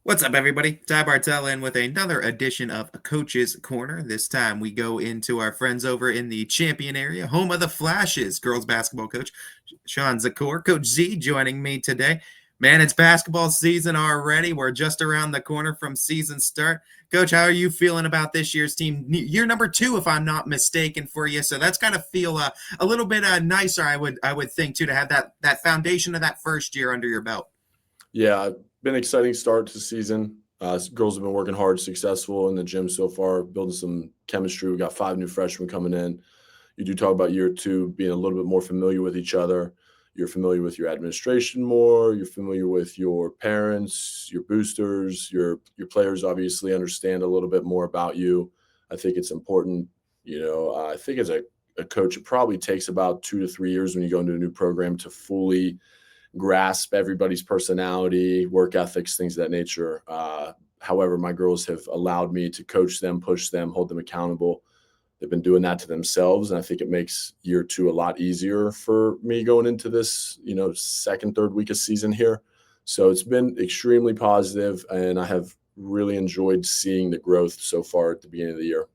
What's up, everybody? Ty Bartell in with another edition of Coach's Corner. This time we go into our friends over in the Champion area, home of the Flashes, girls basketball coach Sean Zekkour. Coach Z joining me today. Man, it's basketball season already. We're just around the corner from season start. Coach, how are you feeling about this year's team? Year number two, if I'm not mistaken, for you. So that's kind of feel a little bit nicer, I would think, too, to have that foundation of that first year under your belt. Yeah, been an exciting start to the season. Girls have been working hard, successful in the gym so far, building some chemistry. We got 5 new freshmen coming in. You do talk about year two being a little bit more familiar with each other. You're familiar with your administration more. You're familiar with your parents, your boosters, your players. Obviously, understand a little bit more about you. I think it's important. I think as a coach, it probably takes about 2 to 3 years when you go into a new program to fully grasp everybody's personality, work ethics, things of that nature. However, my girls have allowed me to coach them, push them, hold them accountable. They've been doing that to themselves, and I think it makes year two a lot easier for me going into this, second, third week of season here. So it's been extremely positive, and I have really enjoyed seeing the growth so far at the beginning of the year.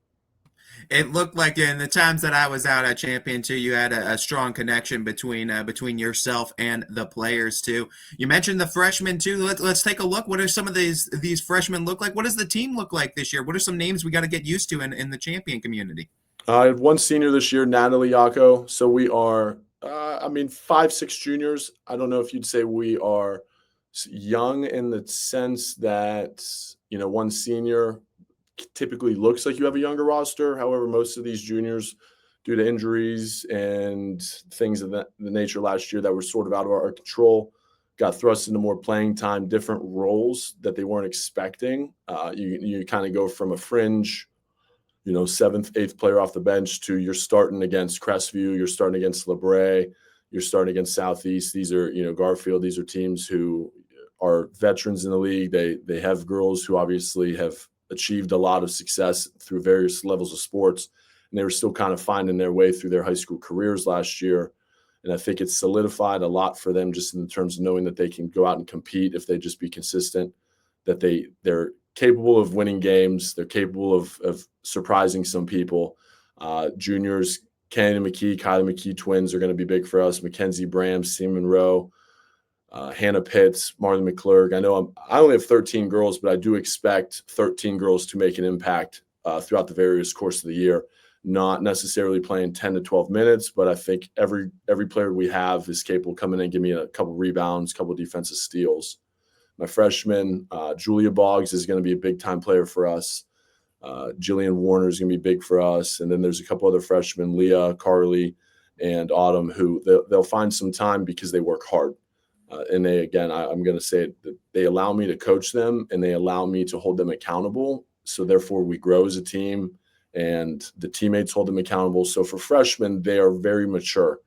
It looked like in the times that I was out at Champion too, you had a strong connection between yourself and the players too. You mentioned the freshmen too. Let's take a look. What are some of these freshmen look like? What does the team look like this year? What are some names we got to get used to in the Champion community? I have one senior this year, Natalie Yako. So we are, 5, 6 juniors. I don't know if you'd say we are young in the sense that, one senior typically looks like you have a younger roster. However, most of these juniors, due to injuries and things of the nature last year that were sort of out of our control, got thrust into more playing time, different roles that they weren't expecting. You kind of go from a fringe, seventh, eighth player off the bench to you're starting against Crestview, you're starting against LeBray, you're starting against Southeast. These are, Garfield. These are teams who are veterans in the league. They have girls who obviously have achieved a lot of success through various levels of sports, and they were still kind of finding their way through their high school careers last year. And I think it's solidified a lot for them just in terms of knowing that they can go out and compete if they just be consistent, that they're capable of winning games. They're capable of surprising some people. Juniors, Cannon McKee, Kylie McKee twins are going to be big for us. Mackenzie Bram, Seaman Monroe, Hannah Pitts, Marlon McClurg. I know I only have 13 girls, but I do expect 13 girls to make an impact throughout the various course of the year. Not necessarily playing 10 to 12 minutes, but I think every player we have is capable of coming in and give me a couple rebounds, a couple defensive steals. My freshman, Julia Boggs, is going to be a big-time player for us. Jillian Warner is going to be big for us. And then there's a couple other freshmen, Leah, Carly, and Autumn, who they'll find some time because they work hard. And they, again, I'm going to say it, that they allow me to coach them and they allow me to hold them accountable. So therefore, we grow as a team and the teammates hold them accountable. So for freshmen, they are very mature.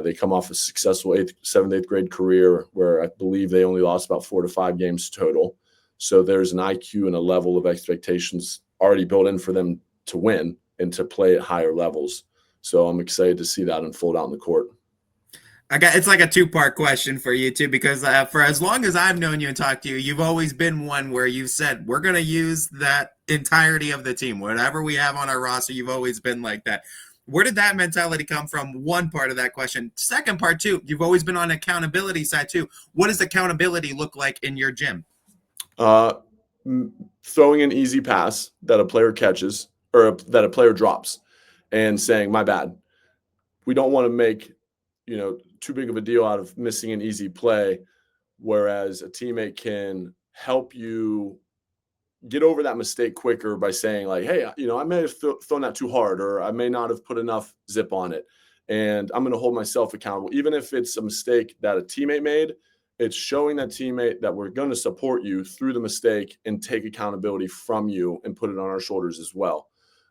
They come off a successful 7th, 8th grade career where I believe they only lost about 4 to 5 games total. So there's an IQ and a level of expectations already built in for them to win and to play at higher levels. So I'm excited to see that unfold out in the court. It's like a two-part question for you too, because for as long as I've known you and talked to you, you've always been one where you've said we're going to use that entirety of the team, whatever we have on our roster. You've always been like that. Where did that mentality come from? One part of that question. Second part too, you've always been on accountability side too. What does accountability look like in your gym? Uh, Throwing an easy pass that a player catches or that a player drops and saying, my bad. We don't want to make, too big of a deal out of missing an easy play, whereas a teammate can help you get over that mistake quicker by saying like, hey, I may have thrown that too hard, or I may not have put enough zip on it. And I'm going to hold myself accountable. Even if it's a mistake that a teammate made, it's showing that teammate that we're going to support you through the mistake and take accountability from you and put it on our shoulders as well.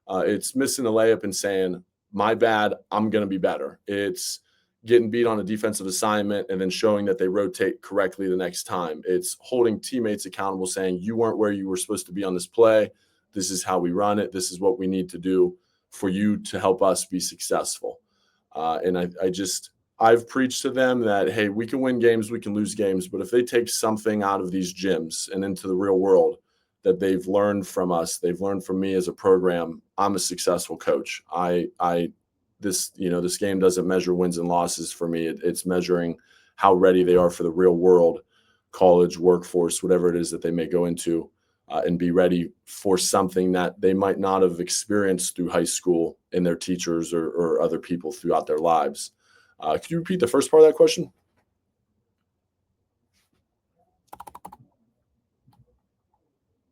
It's missing a layup and saying, my bad, I'm going to be better. It's getting beat on a defensive assignment and then showing that they rotate correctly the next time. It's holding teammates accountable, saying you weren't where you were supposed to be on this play. This is how we run it. This is what we need to do for you to help us be successful. And I I've preached to them that, hey, we can win games, we can lose games, but if they take something out of these gyms and into the real world that they've learned from us, they've learned from me as a program, I'm a successful coach. This game doesn't measure wins and losses for me. It's measuring how ready they are for the real world, college, workforce, whatever it is that they may go into, and be ready for something that they might not have experienced through high school in their teachers or other people throughout their lives. Could you repeat the first part of that question?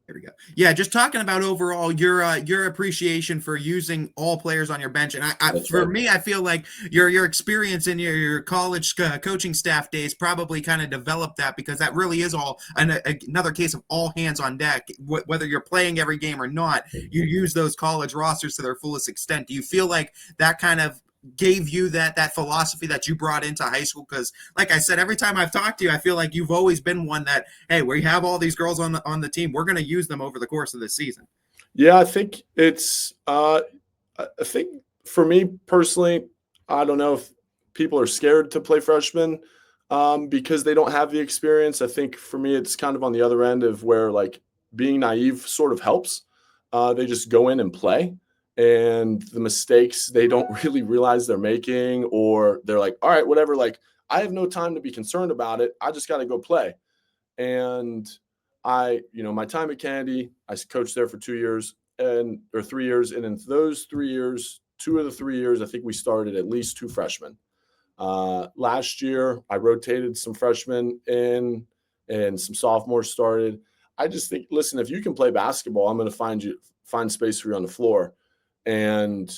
There we go. Yeah, just talking about overall your appreciation for using all players on your bench, and for me, I feel like your experience in your college coaching staff days probably kind of developed that, because that really is all another case of all hands on deck. Whether you're playing every game or not, you use those college rosters to their fullest extent. Do you feel like that kind of gave you that philosophy that you brought into high school? Because like I said, every time I've talked to you, I feel like you've always been one that, hey, we have all these girls on the team, we're going to use them over the course of the season. Yeah, I think it's I think for me personally, I don't know if people are scared to play freshmen because they don't have the experience. I think for me, it's kind of on the other end of where, like, being naive sort of helps. They just go in and play, and the mistakes they don't really realize they're making, or they're like, all right, whatever, like, I have no time to be concerned about it, I just got to go play. And my time at Kennedy, I coached there for 2 years or 3 years, and in those 3 years, 2 of the 3 years, I think we started at least 2 freshmen. Last year I rotated some freshmen in, and some sophomores started. I just think, listen, if you can play basketball, I'm going to find space for you on the floor. And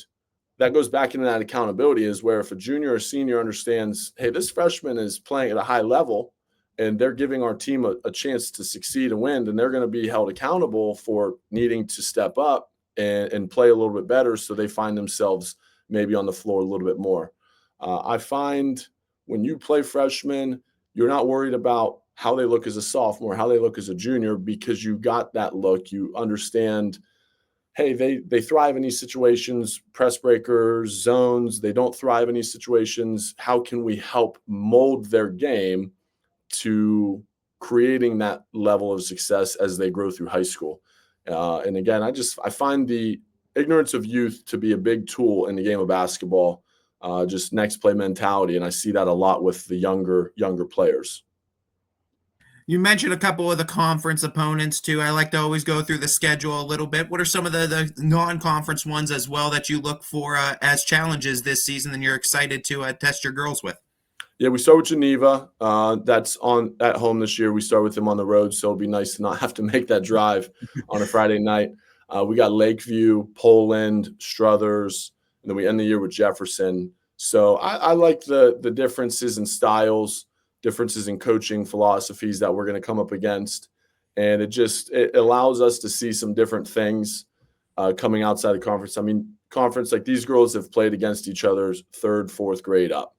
that goes back into that accountability, is where if a junior or senior understands, hey, this freshman is playing at a high level and they're giving our team a chance to succeed and win, then they're going to be held accountable for needing to step up and play a little bit better, so they find themselves maybe on the floor a little bit more. I find when you play freshmen, you're not worried about how they look as a sophomore, how they look as a junior, because you got that look. You understand, hey, they thrive in these situations, press breakers, zones. They don't thrive in these situations. How can we help mold their game to creating that level of success as they grow through high school? And again, I find the ignorance of youth to be a big tool in the game of basketball, just next play mentality. And I see that a lot with the younger players. You mentioned a couple of the conference opponents too. I like to always go through the schedule a little bit. What are some of the non-conference ones as well that you look for as challenges this season and you're excited to test your girls with? Yeah, we start with Geneva. That's on at home this year. We start with them on the road, so it'll be nice to not have to make that drive on a Friday night. We got Lakeview, Poland, Struthers, and then we end the year with Jefferson. So I like the differences in styles, differences in coaching philosophies that we're going to come up against, and it allows us to see some different things coming outside the conference. I mean, conference, like, these girls have played against each other's third, fourth grade up.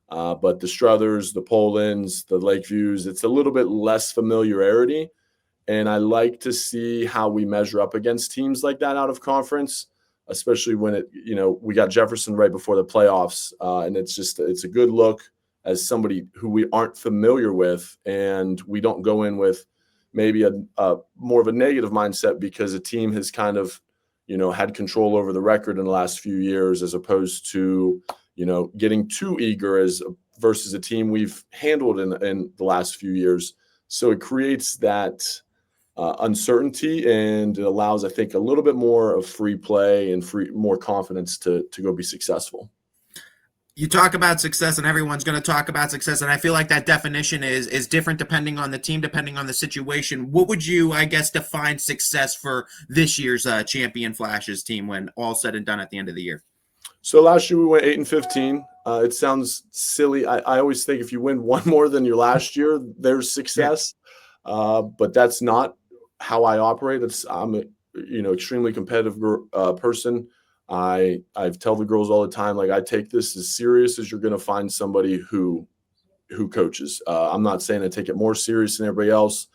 But the Struthers, the Polands, the Lakeviews, it's a little bit less familiarity. And I like to see how we measure up against teams like that out of conference, especially when we got Jefferson right before the playoffs. And it's a good look as somebody who we aren't familiar with. And we don't go in with maybe a more of a negative mindset because a team has kind of, had control over the record in the last few years, as opposed to, getting too eager versus a team we've handled in the last few years. So it creates that uncertainty, and it allows, I think, a little bit more of free play and more confidence to go be successful. You talk about success, and everyone's going to talk about success, and I feel like that definition is different depending on the team, depending on the situation. What would you, I guess, define success for this year's Champion Flashes team when all said and done at the end of the year? So last year we went 8-15. It sounds silly. I always think if you win one more than your last year, there's success. Yeah. But that's not how I operate. I'm a extremely competitive person. I tell the girls all the time, like, I take this as serious as you're going to find somebody who coaches. I'm not saying I take it more serious than everybody else.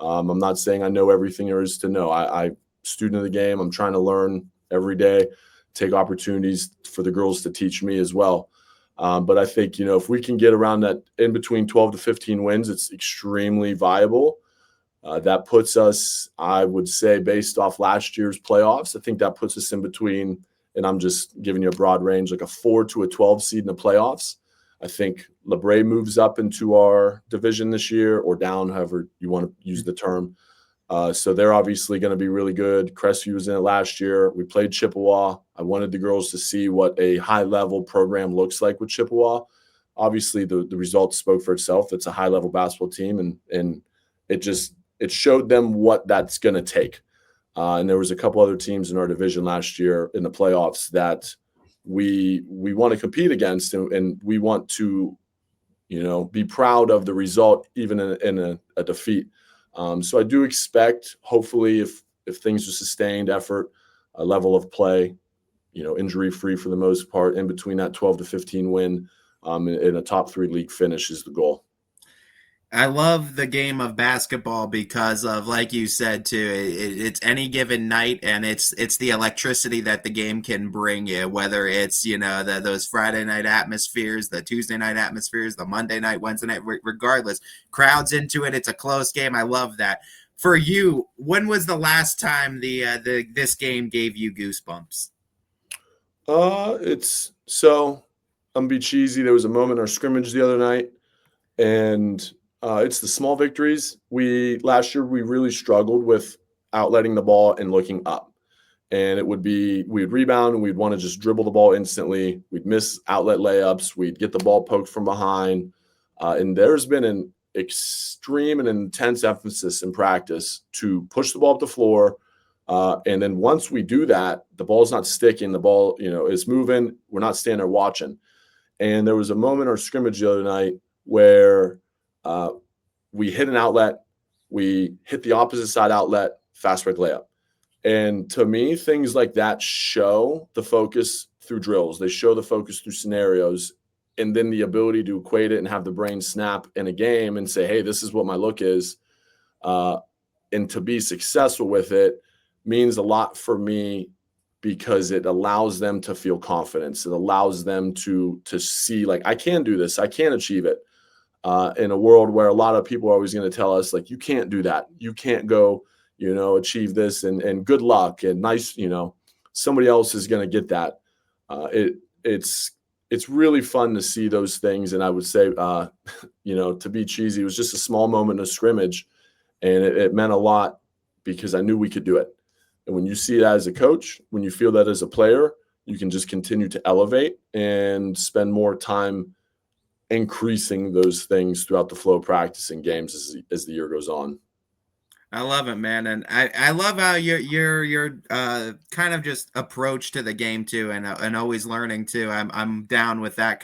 I'm not saying I know everything there is to know. I'm student of the game. I'm trying to learn every day, take opportunities for the girls to teach me as well. But I think, if we can get around that in between 12 to 15 wins, it's extremely viable. That puts us, I would say, based off last year's playoffs, I think that puts us in between, and I'm just giving you a broad range, like a 4 to a 12 seed in the playoffs. I think LeBray moves up into our division this year, or down, however you want to use the term. So they're obviously going to be really good. Crestview was in it last year. We played Chippewa. I wanted the girls to see what a high-level program looks like with Chippewa. Obviously, the results spoke for itself. It's a high-level basketball team, and it showed them what that's going to take. And there was a couple other teams in our division last year in the playoffs that we want to compete against, and we want to, be proud of the result, even in a defeat. So I do expect, hopefully, if things are sustained effort, a level of play, injury-free for the most part, in between that 12 to 15 win, in a top 3 league finish is the goal. I love the game of basketball because of, like you said too, it's any given night, and it's the electricity that the game can bring you. Whether it's those Friday night atmospheres, the Tuesday night atmospheres, the Monday night, Wednesday night, regardless, crowds into it. It's a close game. I love that. For you, when was the last time this game gave you goosebumps? It's so I'm gonna be cheesy. There was a moment in our scrimmage the other night, and it's the small victories. Last year we really struggled with outletting the ball and looking up. And it would be we'd rebound and we'd want to just dribble the ball instantly. We'd miss outlet layups. We'd get the ball poked from behind. And there's been an extreme and intense emphasis in practice to push the ball up the floor. And then once we do that, the ball's not sticking. The ball, is moving. We're not standing there watching. And there was a moment in our scrimmage the other night where we hit an outlet, we hit the opposite side outlet, fast break layup. And to me, things like that show the focus through drills. They show the focus through scenarios, and then the ability to equate it and have the brain snap in a game and say, hey, this is what my look is. And to be successful with it means a lot for me because it allows them to feel confidence. It allows them to see, like, I can do this. I can achieve it. In a world where a lot of people are always going to tell us, like, you can't do that. You can't go, achieve this and good luck and nice, somebody else is going to get that. It's really fun to see those things. And I would say, to be cheesy, it was just a small moment of scrimmage, and it meant a lot because I knew we could do it. And when you see that as a coach, when you feel that as a player, you can just continue to elevate and spend more time increasing those things throughout the flow of practice and games as the year goes on. I love it, man, and I love how your kind of just approach to the game too, and always learning too. I'm down with that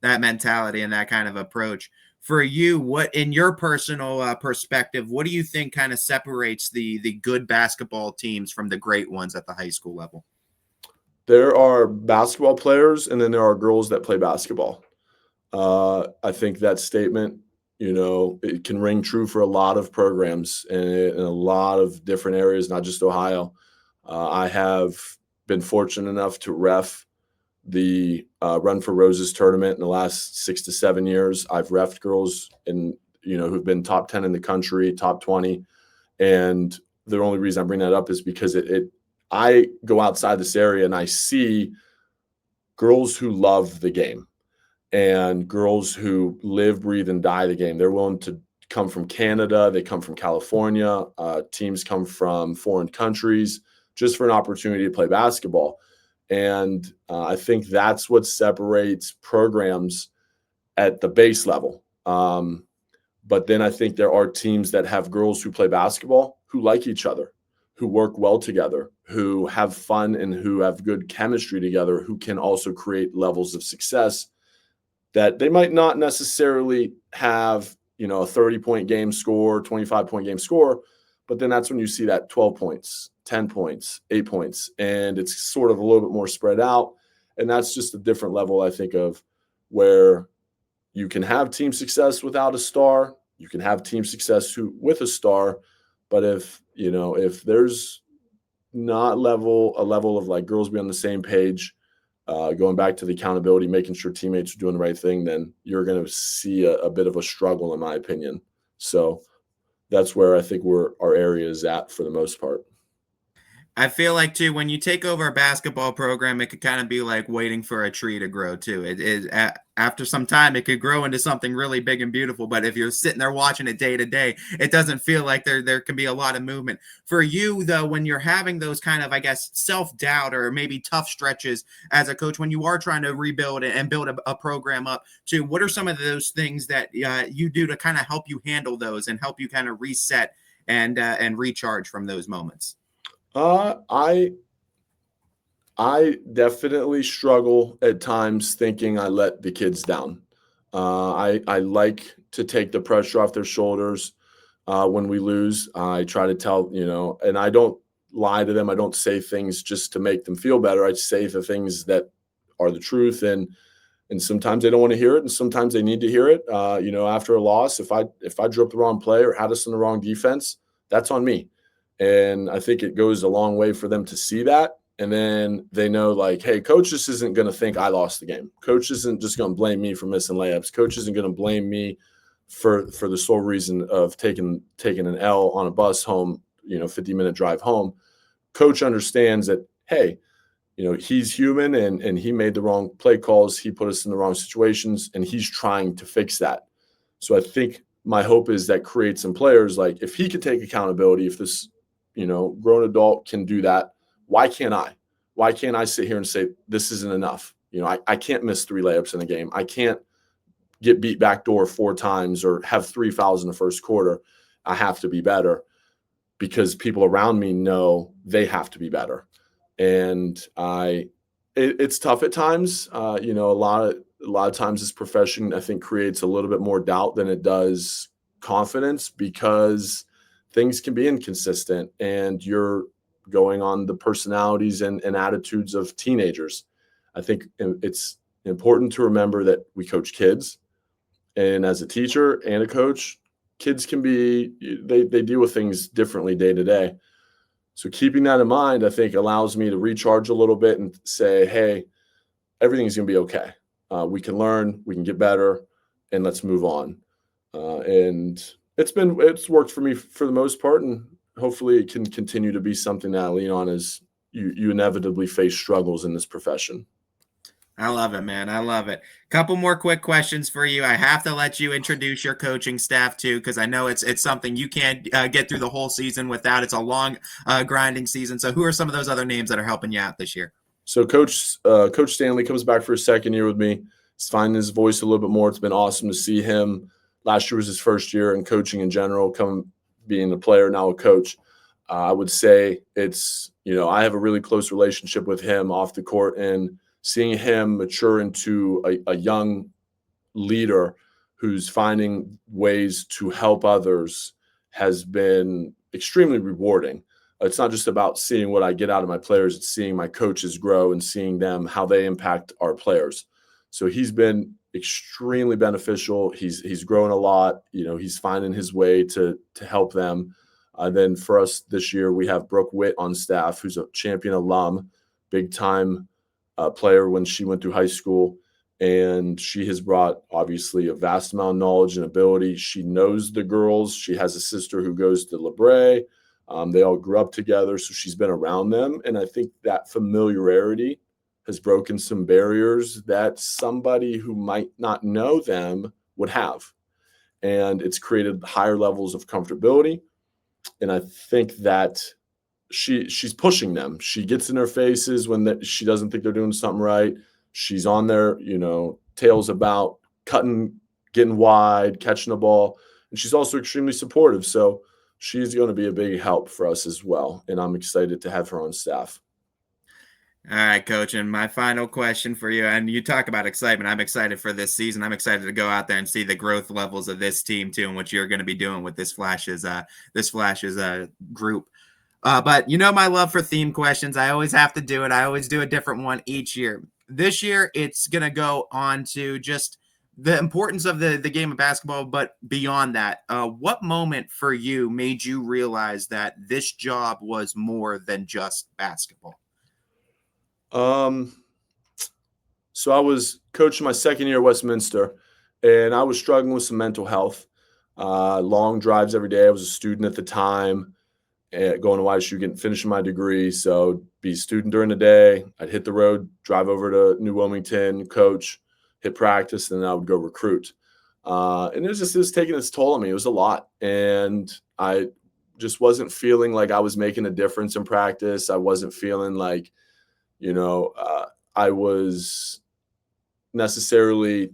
mentality and that kind of approach. For you, what in your personal perspective, what do you think kind of separates the good basketball teams from the great ones at the high school level? There are basketball players, and then there are girls that play basketball. I think that statement, it can ring true for a lot of programs in a lot of different areas, not just Ohio. I have been fortunate enough to ref the Run for Roses tournament in the last 6 to 7 years. I've refed girls who've been top 10 in the country, top 20. And the only reason I bring that up is because I go outside this area and I see girls who love the game. And girls who live, breathe, and die the game. They're willing to come from Canada. They come from California. Teams come from foreign countries just for an opportunity to play basketball. And I think that's what separates programs at the base level. But then I think there are teams that have girls who play basketball who like each other, who work well together, who have fun and who have good chemistry together, who can also create levels of success that they might not necessarily have, a 30-point game score, 25-point game score, but then that's when you see that 12 points, 10 points, 8 points, and it's sort of a little bit more spread out. And that's just a different level, I think, of where you can have team success without a star. You can have team success with a star. But if there's not a level of like girls be on the same page, going back to the accountability, making sure teammates are doing the right thing, then you're going to see a bit of a struggle, in my opinion. So that's where I think our area is at for the most part. I feel like too, when you take over a basketball program, it could kind of be like waiting for a tree to grow too. After some time, it could grow into something really big and beautiful. But if you're sitting there watching it day to day, it doesn't feel like there can be a lot of movement. For you though, when you're having those kind of, I guess, self doubt or maybe tough stretches as a coach, when you are trying to rebuild and build a program up, too, what are some of those things that you do to kind of help you handle those and help you kind of reset and recharge from those moments? Uh, I I definitely struggle at times thinking I let the kids down. I like to take the pressure off their shoulders when we lose. I try to tell, and I don't lie to them. I don't say things just to make them feel better. I say the things that are the truth, and sometimes they don't want to hear it, and sometimes they need to hear it. After a loss, if I dropped the wrong play or had us in the wrong defense, that's on me. And I think it goes a long way for them to see that. And then they know, like, hey, coach just isn't going to think I lost the game. Coach isn't just going to blame me for missing layups. Coach isn't going to blame me for the sole reason of taking an L on a bus home, 50-minute drive home. Coach understands that, hey, he's human and he made the wrong play calls. He put us in the wrong situations, and he's trying to fix that. So I think my hope is that creates some players, like, if he could take accountability, if this, grown adult can do that, why can't I? Why can't I sit here and say, this isn't enough? I can't miss 3 layups in a game. I can't get beat backdoor 4 times or have 3 fouls in the first quarter. I have to be better because people around me know they have to be better. And it's tough at times. A lot of times this profession, I think, creates a little bit more doubt than it does confidence, because things can be inconsistent and you're going on the personalities and attitudes of teenagers. I think it's important to remember that we coach kids, and as a teacher and a coach, kids can be, they deal with things differently day to day. So keeping that in mind, I think, allows me to recharge a little bit and say, hey, everything's going to be okay. We can learn, we can get better, and let's move on. And it's worked for me for the most part, and hopefully it can continue to be something that I lean on as you inevitably face struggles in this profession. I love it, man. I love it. Couple more quick questions for you. I have to let you introduce your coaching staff too, because I know it's something you can't get through the whole season without. It's a long, grinding season. So, who are some of those other names that are helping you out this year? So Coach Stanley comes back for his second year with me. He's finding his voice a little bit more. It's been awesome to see him. Last year was his first year in coaching in general, being a player, now a coach. I would say it's, I have a really close relationship with him off the court, and seeing him mature into a young leader who's finding ways to help others has been extremely rewarding. It's not just about seeing what I get out of my players, it's seeing my coaches grow and seeing them, how they impact our players. So he's been extremely beneficial. He's grown a lot. He's finding his way to help them. Then for us this year, we have Brooke Witt on staff, who's a champion alum, big time player when she went through high school. And she has brought, obviously, a vast amount of knowledge and ability. She knows the girls. She has a sister who goes to LeBray. They all grew up together, so she's been around them. And I think that familiarity has broken some barriers that somebody who might not know them would have. And it's created higher levels of comfortability. And I think that she's pushing them. She gets in their faces when she doesn't think they're doing something right. She's on their, tails about cutting, getting wide, catching the ball. And she's also extremely supportive. So she's going to be a big help for us as well. And I'm excited to have her on staff. All right, coach. And my final question for you, and you talk about excitement. I'm excited for this season. I'm excited to go out there and see the growth levels of this team too, and what you're going to be doing with this Flashes group. But my love for theme questions. I always have to do it. I always do a different one each year. This year, it's going to go on to just the importance of the game of basketball, but beyond that, what moment for you made you realize that this job was more than just basketball? Um, So I was coaching my second year at Westminster, and I was struggling with some mental health. Long drives every day. I was a student at the time, going to YSU, finishing my degree. So be a student during the day. I'd hit the road, drive over to New Wilmington, coach, hit practice, and then I would go recruit. And it was taking its toll on me. It was a lot, and I just wasn't feeling like I was making a difference in practice. I wasn't feeling like, I was necessarily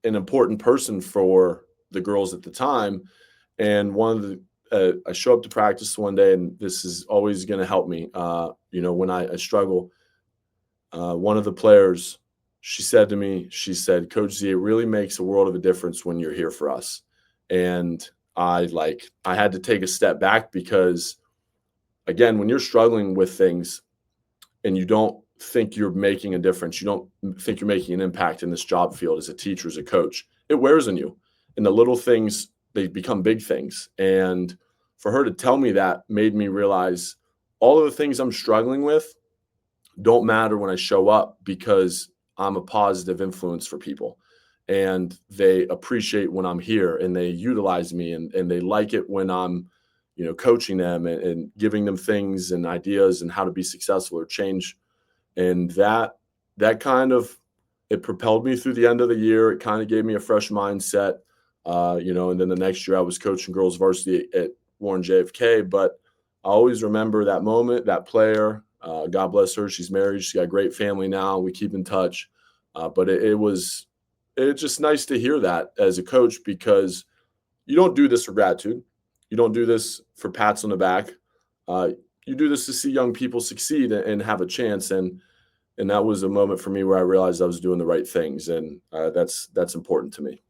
an important person for the girls at the time. And I show up to practice one day, and this is always going to help me. When I struggle, one of the players, she said to me, she said, "Coach Z, it really makes a world of a difference when you're here for us." And I had to take a step back because, again, when you're struggling with things and you don't think you're making a difference, you don't think you're making an impact in this job field as a teacher, as a coach, it wears on you. And the little things, they become big things. And for her to tell me that made me realize all of the things I'm struggling with don't matter when I show up, because I'm a positive influence for people. And they appreciate when I'm here, and they utilize me, and they like it when I'm, coaching them and giving them things and ideas and how to be successful or change. And that kind of, it propelled me through the end of the year. It kind of gave me a fresh mindset, and then the next year I was coaching girls varsity at Warren JFK. But I always remember that moment, that player. God bless her. She's married. She's got a great family now. We keep in touch. But it's just nice to hear that as a coach, because you don't do this for gratitude. You don't do this for pats on the back. You do this to see young people succeed and have a chance. And that was a moment for me where I realized I was doing the right things, and that's important to me.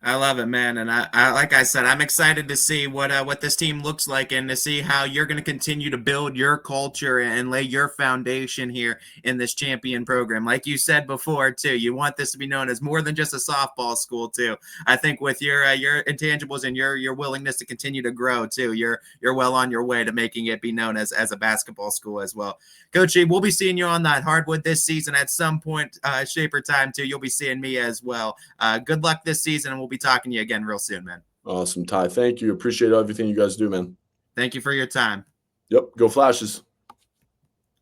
I love it, man. And I like I said, I'm excited to see what this team looks like, and to see how you're going to continue to build your culture and lay your foundation here in this champion program. Like you said before, too, you want this to be known as more than just a softball school, too. I think with your intangibles and your willingness to continue to grow, too, you're well on your way to making it be known as a basketball school as well. Coach E, we'll be seeing you on that hardwood this season at some point, shape or time, too. You'll be seeing me as well. Good luck this season, and we'll be talking to you again real soon, man. Awesome, Ty. Thank you. Appreciate everything you guys do, man. Thank you for your time. Yep. Go Flashes.